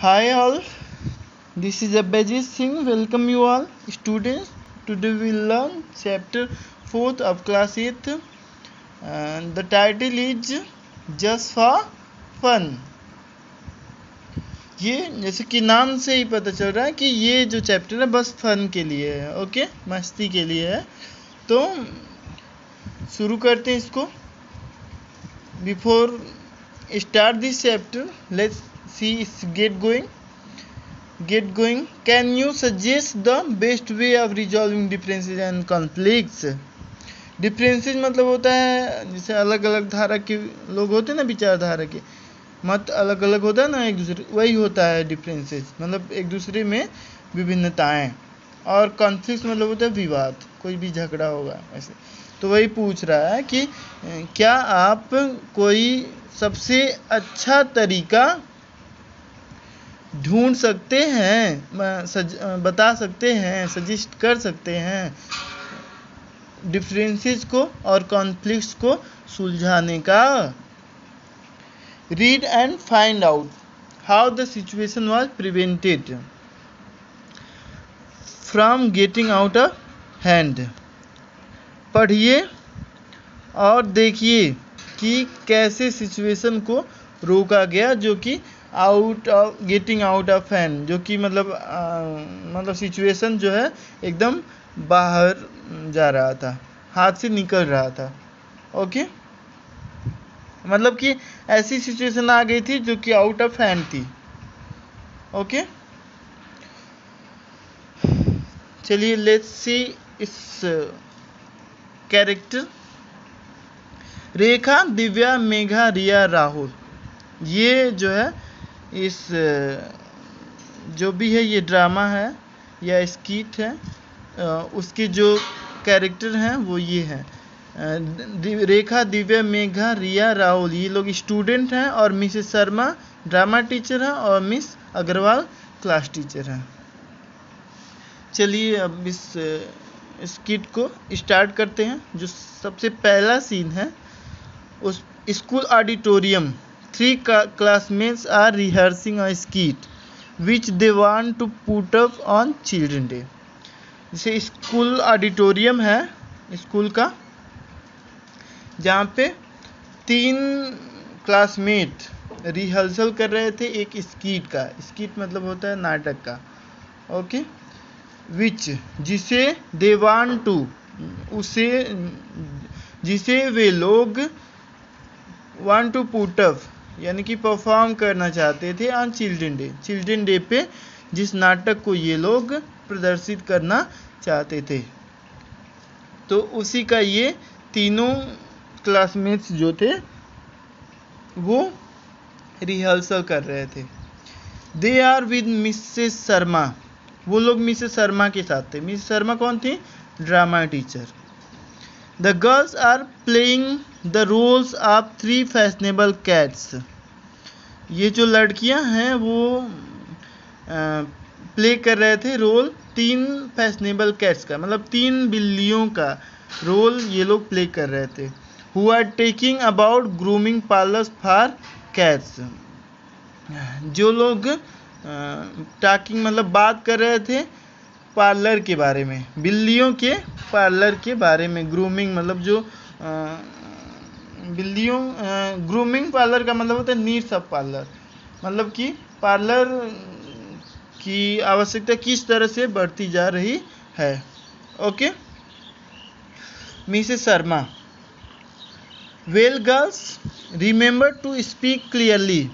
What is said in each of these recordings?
Hi all, this is Abhijit Singh. Welcome you all students. Today we will learn chapter 4th of class 8th and the title is Just for Fun. ये जैसे कि नाम से ही पता चल रहा है कि ये जो चैप्टर है बस फन के लिए है, ओके, मस्ती के लिए है। तो शुरू करते हैं इसको। Before start this chapter let's see it's get going. Can you suggest the best way of resolving differences and conflicts? Differences मतलब होता है जैसे अलग अलग धारा के लोग होते हैं ना, विचारधारा के मत अलग अलग होता है ना एक दूसरे, वही होता है डिफरेंसेस, मतलब एक दूसरे में विभिन्नताएं। और कॉन्फ्लिक्ट मतलब होता है विवाद, कोई भी झगड़ा होगा ऐसे। तो वही पूछ रहा है कि क्या आप कोई सबसे अच्छा तरीका ढूंढ सकते हैं, बता सकते हैं, सजेस्ट कर सकते हैं डिफरेंसेस को और कॉन्फ्लिक्ट्स को सुलझाने का। Read and find out how the situation was prevented from getting out of hand. पढ़िए और देखिए कि कैसे सिचुएशन को रोका गया, जो कि गेटिंग आउट ऑफ हैंड, जो कि मतलब सिचुएशन जो है एकदम बाहर जा रहा था, हाथ से निकल रहा था। ओके, मतलब कि ऐसी सिचुएशन आ गई थी जो कि आउट ऑफ हैंड थी। ओके, चलिए लेट्स सी इस कैरेक्टर। रेखा, दिव्या, मेघा, रिया, राहुल, ये जो है इस जो भी है ये ड्रामा है या स्कीट है, उसके जो कैरेक्टर हैं वो ये हैं। रेखा, दिव्या, मेघा, रिया, राहुल, ये लोग स्टूडेंट हैं और मिसेस शर्मा ड्रामा टीचर हैं और मिस अग्रवाल क्लास टीचर हैं। चलिए अब इस स्कीट को स्टार्ट करते हैं। जो सबसे पहला सीन है, उस school auditorium, 3 classmates are rehearsing a skit which they want to put up on Children's Day. जैसे स्कूल ऑडिटोरियम है स्कूल का, जहाँ पे 3 क्लासमेट रिहर्सल कर रहे थे एक स्कीट का। स्कीट मतलब होता है नाटक का। ओके, विच जिसे दे वांट टू, उसे जिसे वे लोग वांट टू पुट अप यानी कि परफॉर्म करना चाहते थे ऑन चिल्ड्रन डे पे जिस नाटक को ये लोग प्रदर्शित करना चाहते थे। तो उसी का ये तीनों क्लासमेट्स जो थे वो रिहर्सल कर रहे थे। They are with Mrs Sharma, वो लोग मिसेस शर्मा के साथ थे। मिसेस शर्मा कौन थी? Drama teacher. The girls are playing the roles of 3 fashionable cats, ये जो लड़कियां हैं वो प्ले कर रहे थे रोल 3 फैशनेबल कैट्स का, मतलब 3 बिल्लियों का रोल ये लोग प्ले कर रहे थे। Who are talking about grooming parlours for cats, जो लोग टॉकिंग मतलब बात कर रहे थे पार्लर के बारे में, बिल्लियों के पार्लर के बारे में। ग्रूमिंग मतलब जो बिल्लियों ग्रूमिंग पार्लर का मतलब होता है नीड्स ऑफ पार्लर, मतलब कि पार्लर की आवश्यकता किस तरह से बढ़ती जा रही है। Okay, Mrs Sharma, well girls, remember to speak clearly,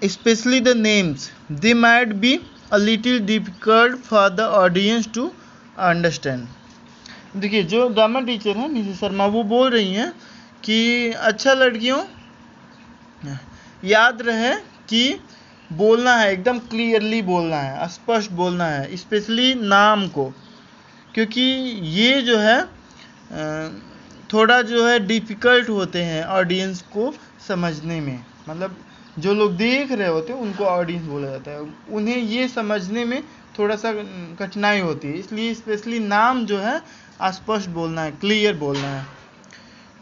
especially the names, they might be a little difficult for the audience to understand. देखिए जो ड्रामा टीचर हैं मिसेस शर्मा, वो बोल रही हैं कि अच्छा लड़कियों, याद रहे कि बोलना है, एकदम क्लियरली बोलना है, स्पष्ट बोलना है, स्पेशली नाम को, क्योंकि ये जो है थोड़ा जो है डिफ़िकल्ट होते हैं ऑडियंस को समझने में, मतलब जो लोग देख रहे होते हैं उनको ऑडियंस बोला जाता है, उन्हें ये समझने में थोड़ा सा कठिनाई होती है, इसलिए स्पेशली नाम जो है स्पष्ट बोलना है, क्लियर बोलना है।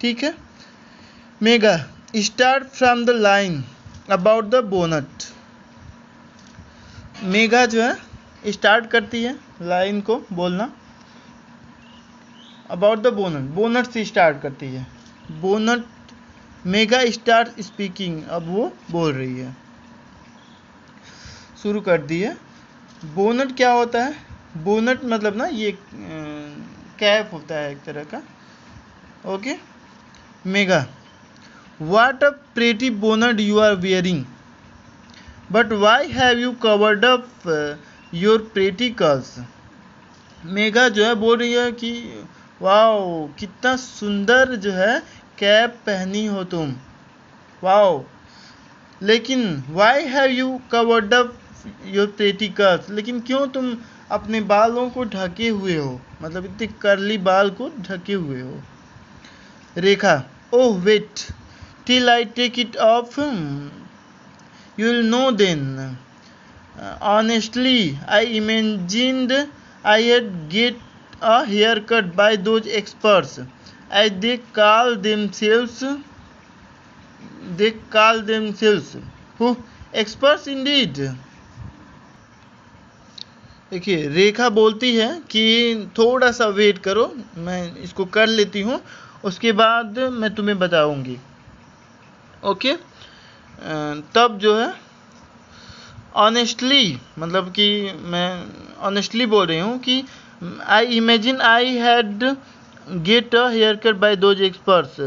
ठीक है। Mega, start from the line about the bonnet, Megha जो है स्टार्ट करती है लाइन को बोलना अबाउट द बोनट, बोनट से स्टार्ट करती है। बोनट, मेघा स्टार्ट स्पीकिंग, अब वो बोल रही है, शुरू कर दी है। बोनट क्या होता है? बोनट मतलब ना ये कैप होता है एक तरह का। Okay. Megha, what a pretty bonnet you are wearing, but why have you covered up your pretty curls. Megha जो है बोल रही है कि वाओ कितना सुंदर जो है कैप पहनी हो तुम, वाओ, लेकिन Y have you covered up your pretty curls, लेकिन क्यों तुम अपने बालों को ढके हुए हो, मतलब इतने कर्ली बाल को ढके हुए हो। Rekha, oh wait till I take it off, you will know then. Honestly, I imagined I had get a haircut by those experts, as they call themselves. Who? Experts indeed. देखिए रेखा बोलती है कि थोड़ा सा वेट करो, मैं इसको कर लेती हूँ, उसके बाद मैं तुम्हें बताऊंगी। ओके। तब जो है ऑनेस्टली, मतलब कि मैं ऑनेस्टली बोल रही हूँ कि I imagine I had get a haircut by those experts.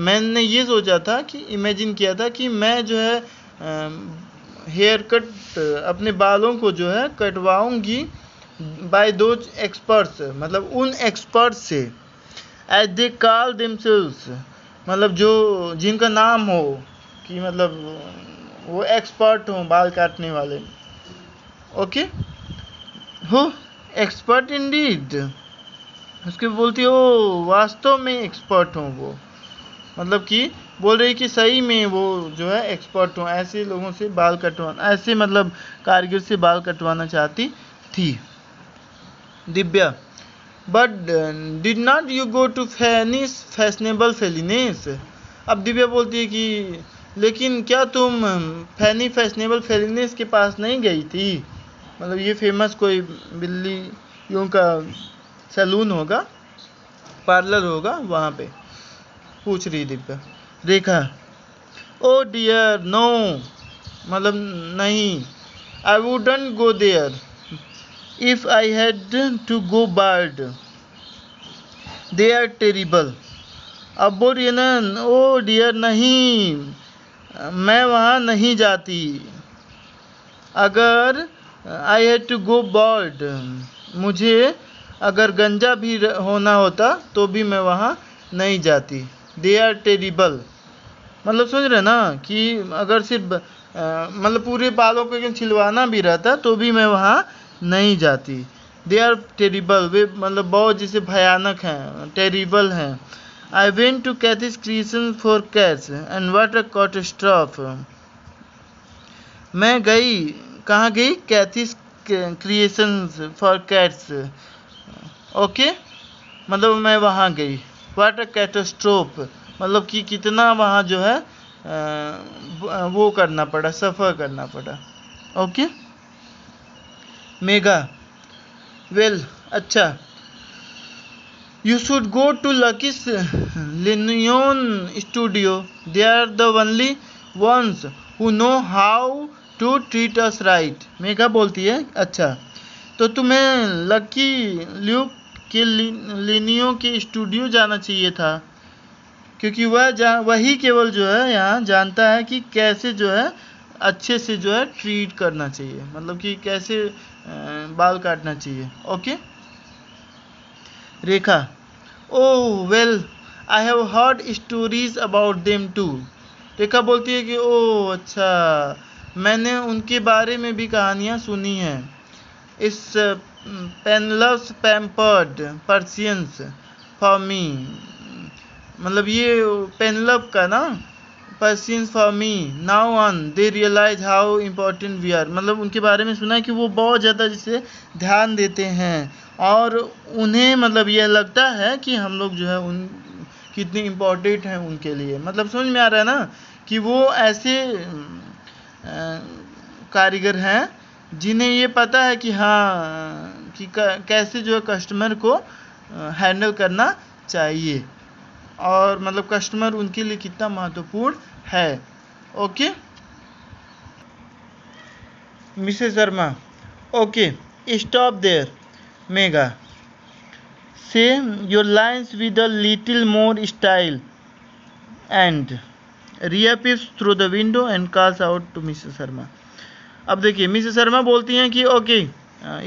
मैंने ये सोचा था कि इमेजिन किया था कि मैं जो है हेयर कट अपने बालों को जो है कटवाऊंगी बाय दोज एक्सपर्ट्स, मतलब उन एक्सपर्ट्स से। एज दे कॉल देमसेल्व्स, मतलब जो जिनका नाम हो कि मतलब वो एक्सपर्ट हो बाल काटने वाले। ओके। हो एक्सपर्ट इंडीड, उसके बोलती हो वास्तव में एक्सपर्ट हो वो, मतलब कि बोल रही कि सही में वो जो है एक्सपर्ट हो, ऐसे लोगों से बाल कटवाना, ऐसे मतलब कारीगर से बाल कटवाना चाहती थी। Divya, but did not you go to Fanny's fashionable felines. अब दिव्या बोलती है कि लेकिन क्या तुम फैनी फैशनेबल फेलिनेस के पास नहीं गई थी, मतलब ये फेमस कोई बिल्लियों का सैलून होगा, पार्लर होगा, वहाँ पे पूछ रही Divya. Rekha, oh dear no, मतलब नहीं, I wouldn't go there if I had to go bald, they are terrible. अब बोल रही है ना, ओ डियर नहीं, मैं वहाँ नहीं जाती, अगर I had to go bald, मुझे अगर गंजा भी होना होता तो भी मैं वहाँ नहीं जाती। दे आर टेरिबल, मतलब समझ रहे ना कि अगर सिर्फ मतलब पूरे बालों को एकदम छिलवाना भी रहता तो भी मैं वहाँ नहीं जाती। दे आर टेरिबल, वे मतलब बहुत जैसे भयानक हैं, टेरिबल हैं। I went to Kathy's creation for cats and what a catastrophe. मैं गई, कहाँ गई? Kathy's creations for cats. Okay, मतलब मैं वहाँ गई। व्हाट अ कैटास्ट्रोफ, मतलब कि कितना वहाँ जो है वो करना पड़ा, सफ़र करना पड़ा। ओके। मेघा, वेल अच्छा, you should go to Lucky's Linnean studio, they are the only ones who know how to treat us right. Megha बोलती है अच्छा, तो तुम्हें लकी ल्यूक के लिनियो के स्टूडियो जाना चाहिए था, क्योंकि वही केवल जो है यहाँ जानता है कि कैसे जो है अच्छे से जो है ट्रीट करना चाहिए, मतलब कि कैसे बाल काटना चाहिए। Okay. Rekha, oh well I have heard stories about them too. Rekha बोलती है कि ओह अच्छा, मैंने उनके बारे में भी कहानियाँ सुनी हैं। इस पेनलव्स पैम्पर्ड पर्सियंस फॉर मी, मतलब ये पेनलव का ना, Persians for me now on they realise how important we are, मतलब उनके बारे में सुना है कि वो बहुत ज़्यादा जिसे ध्यान देते हैं और उन्हें मतलब यह लगता है कि हम लोग जो है उन कितनी इम्पोर्टेंट हैं उनके लिए, मतलब समझ में आ रहा है ना कि वो ऐसे कारीगर हैं जिन्हें ये पता है कि हाँ कि कैसे जो है कस्टमर को हैंडल करना चाहिए और मतलब कस्टमर उनके लिए कितना महत्वपूर्ण है। Okay Mrs Sharma, okay stop there Megha, say your lines with a little more style and Riya peeps through the window and calls out to Mrs Sharma. अब देखिए मिसेस शर्मा बोलती हैं कि ओके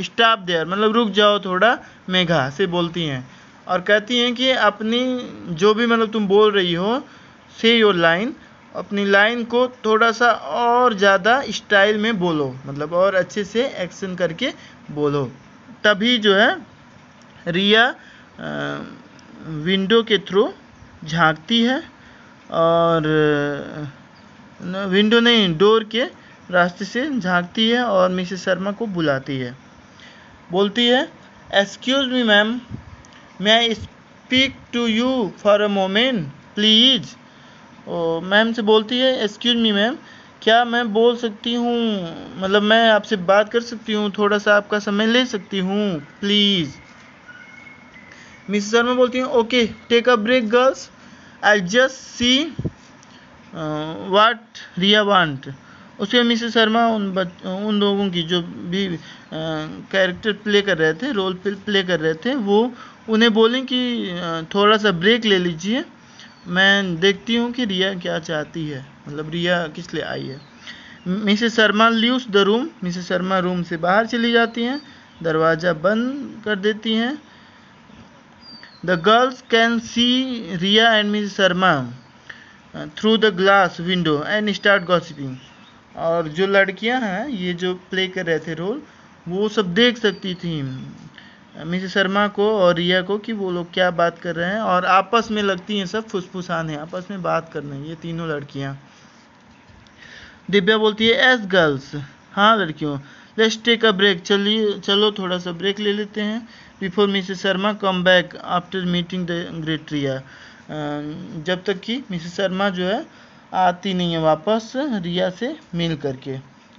स्टॉप देयर, मतलब रुक जाओ थोड़ा, मेघा से बोलती हैं और कहती हैं कि अपनी जो भी मतलब तुम बोल रही हो, से योर लाइन, अपनी लाइन को थोड़ा सा और ज़्यादा स्टाइल में बोलो, मतलब और अच्छे से एक्शन करके बोलो। तभी जो है रिया विंडो के थ्रू झांकती है और विंडो नहीं डोर के रास्ते से झांकती है और मिसेस शर्मा को बुलाती है। बोलती है excuse me ma'am, may I speak to you for a moment please. Ma'am से बोलती है एक्सक्यूज़ मी मैम, क्या मैं बोल सकती हूँ, मतलब मैं आपसे बात कर सकती हूँ, थोड़ा सा आपका समय ले सकती हूँ प्लीज़। मिसेस शर्मा बोलती हैं okay take a break girls, I just see what Riya want. उसके मिसेस शर्मा उन लोगों की जो भी कैरेक्टर प्ले कर रहे थे, रोल प्ले कर रहे थे, वो उन्हें बोलें कि थोड़ा सा ब्रेक ले लीजिए, मैं देखती हूँ कि रिया क्या चाहती है, मतलब रिया किस लिए आई है। Mrs Sharma leaves the room, Mrs Sharma room से बाहर चली जाती हैं, दरवाज़ा बंद कर देती हैं। The girls can see Riya and Mrs Sharma through the glass window and start gossiping. और जो लड़कियां हैं, ये जो प्ले कर रहे थे रोल, वो सब देख सकती थी मिसेस शर्मा को और रिया को कि वो लोग क्या बात कर रहे हैं और आपस में लगती हैं सब फुसफुसाने, आपस में बात कर रही हैं ये तीनों लड़कियां। दिव्या बोलती है एस गर्ल्स, हाँ लड़कियों, लेट्स टेक अ ब्रेक, चलो थोड़ा सा ब्रेक ले लेते हैं, before Mrs Sharma come back after meeting the great Riya, जब तक कि मिसेस शर्मा जो है आती नहीं है वापस रिया से मिल करके।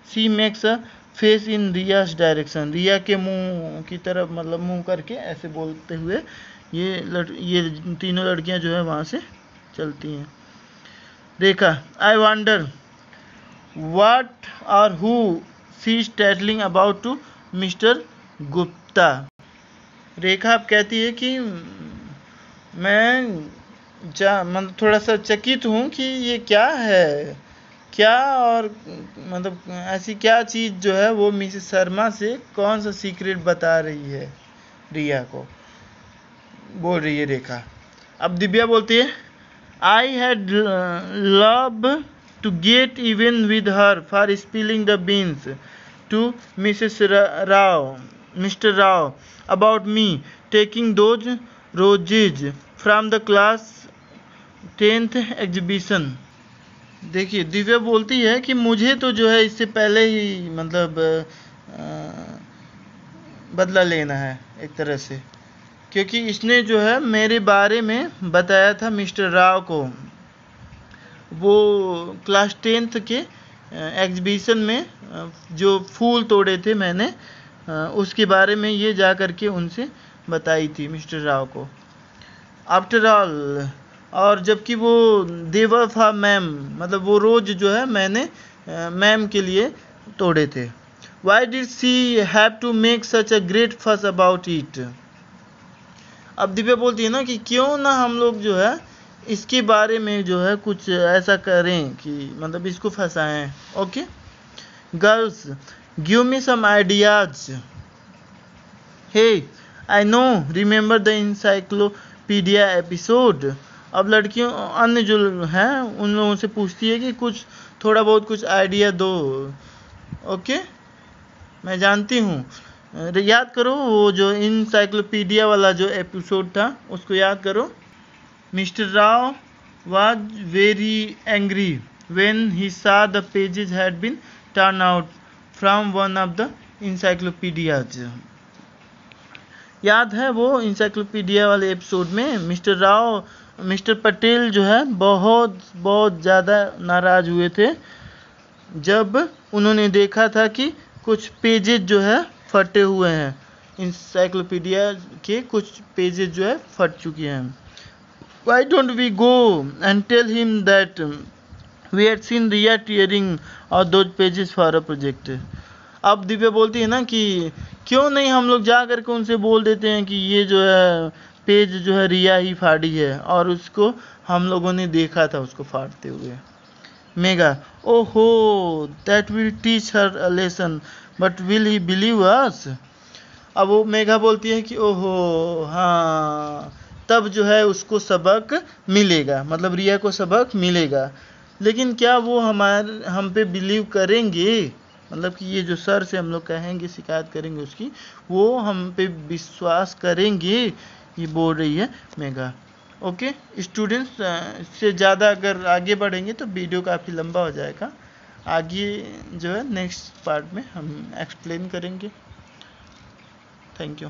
She makes a face in Riya's direction, Riya के मुंह की तरफ, मतलब मुंह करके ऐसे बोलते हुए ये तीनों लड़कियां जो है वहाँ से चलती हैं। Rekha I wonder what or who she is tattling about to Mr Gupta. Rekha अब कहती है कि मैं मतलब थोड़ा सा चकित हूँ कि ये क्या है, क्या और मतलब ऐसी क्या चीज़ जो है वो मिसेस शर्मा से कौन सा सीक्रेट बता रही है रिया को, बोल रही है रेखा। अब दिव्या बोलती है I had love to get even with her for spilling the beans to Mrs Rao, Mr Rao about me taking those roses from the class 10th exhibition. देखिए दिव्या बोलती है कि मुझे तो जो है इससे पहले ही मतलब बदला लेना है एक तरह से, क्योंकि इसने जो है मेरे बारे में बताया था मिस्टर राव को, वो क्लास 10th के एग्जीबिशन में जो फूल तोड़े थे मैंने, उसके बारे में ये जा कर के उनसे बताई थी मिस्टर राव को। आफ्टर ऑल, और जबकि वो देवर था मैम, मतलब वो रोज जो है मैंने मैम के लिए तोड़े थे। Why did she have to make such a great fuss about it. अब दिव्या बोलती है ना कि क्यों ना हम लोग जो है इसके बारे में जो है कुछ ऐसा करें कि मतलब इसको फंसाएं। Okay girls give me some ideas, hey I know remember the encyclopedia episode. अब लड़कियों अन्य जो हैं उन लोगों से पूछती है कि कुछ थोड़ा बहुत कुछ आइडिया दो। ओके मैं जानती हूँ, याद करो वो जो इंसाइक्लोपीडिया वाला जो एपिसोड था उसको याद करो। Mister Rao was very angry when he saw the pages had been torn out from one of the encyclopedias। याद है वो इंसाइक्लोपीडिया वाले एपिसोड में मिस्टर पटेल जो है बहुत ज़्यादा नाराज़ हुए थे जब उन्होंने देखा था कि कुछ पेजेस जो है फटे हुए हैं, इंसाइक्लोपीडिया के कुछ पेजेस जो है फट चुके हैं। Why don't we go and tell him that we had seen Riya tearing out those pages for a project? अब दिव्या बोलती है ना कि क्यों नहीं हम लोग जा करके उनसे बोल देते हैं कि ये जो है पेज जो है रिया ही फाड़ी है और उसको हम लोगों ने देखा था उसको फाड़ते हुए। मेगा, ओहो, that will teach her a lesson, but will he believe us? अब वो मेघा बोलती है कि ओहो हाँ, तब जो है उसको सबक मिलेगा, मतलब रिया को सबक मिलेगा, लेकिन क्या वो हम पे बिलीव करेंगे? मतलब कि ये जो सर से हम लोग कहेंगे, शिकायत करेंगे उसकी, वो हम पे विश्वास करेंगे? ये बोल रही है मेघा। ओके स्टूडेंट्स, इससे ज़्यादा अगर आगे बढ़ेंगे तो वीडियो काफ़ी लंबा हो जाएगा। आगे जो है नेक्स्ट पार्ट में हम एक्सप्लेन करेंगे। Thank you.